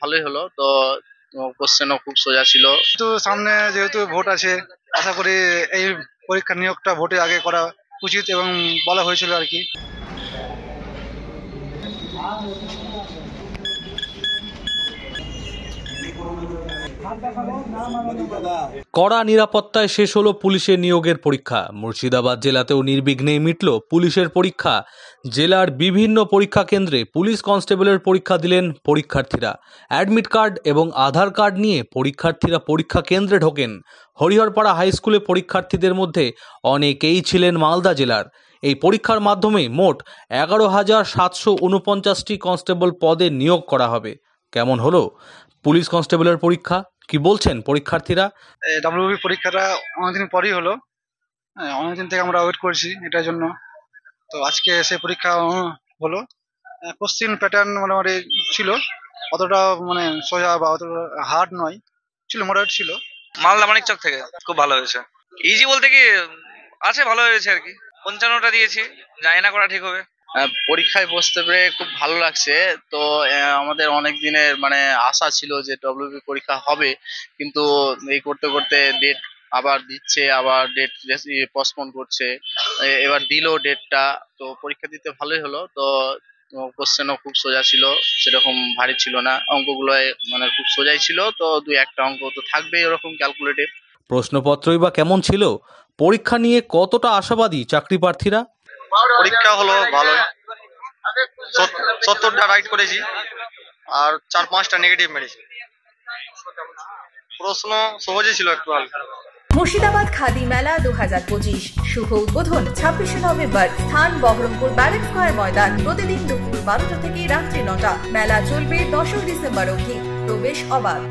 ভালোই হলো। তো কোশ্চেনও খুব সোজা ছিল। তো সামনে যেহেতু ভোট আছে, আশা করি এই পরীক্ষা নিয়োগটা ভোটের আগে করা উচিত এবং বলা হয়েছিল আর কি। কড়া নিরাপত্তায় শেষ হলো পুলিশের নিয়োগের পরীক্ষা। মুর্শিদাবাদ জেলাতেও নির্বিঘ্নে মিটল পুলিশের পরীক্ষা। জেলার বিভিন্ন পরীক্ষা কেন্দ্রে পুলিশ কনস্টেবলের পরীক্ষা দিলেন পরীক্ষার্থীরা। অ্যাডমিট কার্ড এবং আধার কার্ড নিয়ে পরীক্ষার্থীরা পরীক্ষা কেন্দ্রে ঢোকেন। হরিহরপাড়া হাই স্কুলে পরীক্ষার্থীদের মধ্যে অনেকেই ছিলেন মালদা জেলার। এই পরীক্ষার মাধ্যমে মোট 11,749টি কনস্টেবল পদে নিয়োগ করা হবে। কেমন হলো পুলিশ কনস্টেবলের পরীক্ষা, কি বলছেন পরীক্ষার্থীরা? ডাব্লিউবি পরীক্ষাটা অনেকদিন পরেই হলো। হ্যাঁ, অনেকদিন থেকে আমরা ওয়েট করছি এটার জন্য। তো আজকে সে পরীক্ষা হলো। কোশ্চিন প্যাটার্ন মোটামুটি ছিল, অতটা মানে সোজা বা অতটা হার্ড নয়, ছিল মডারেট ছিল। মালদা মানিকচক থেকে খুব ভালো হয়েছে। ইজি বলতে কি আছে, ভালো হয়েছে আর কি। 55টা দিয়েছি, জানি না করা ঠিক হবে। পরীক্ষায় বসতে পেরে খুব ভালো লাগছে। তো আমাদের অনেক দিনের মানে আশা ছিল যে ডব্লিউবি পরীক্ষা হবে, কিন্তু এই করতে করতে ডেট আবার দিচ্ছে, আবার ডেট পোস্টপোন করছে। এবার দিলো ডেটটা। তো পরীক্ষা দিতে ভালোই হলো। তো কোশ্চেনও খুব সোজা ছিল, সেরকম ভারী ছিল না। অঙ্কগুলো মানে খুব সোজাই ছিল। তো দুই একটা অঙ্ক তো থাকবেই ওরকম ক্যালকুলেটিভ। প্রশ্নপত্রই বা কেমন ছিল? পরীক্ষা নিয়ে কতটা আশাবাদী চাকরি প্রার্থীরা? পরীক্ষা হলো ভালো, 70টা রাইট করেছি আর 4-5টা নেগেটিভ মেরেছি। প্রশ্ন সহজই ছিল একটু। মুর্শিদাবাদ খাদি মেলা 2025 শুভ উদ্বোধন 26শে নভেম্বর। স্থান বহরমপুর ব্যারেক স্কয়ার ময়দান। প্রতিদিন দুপুর 12টা থেকে রাত্রি 9টা। মেলা চলবে 10 ডিসেম্বর অবধি। প্রবেশ অবাধ।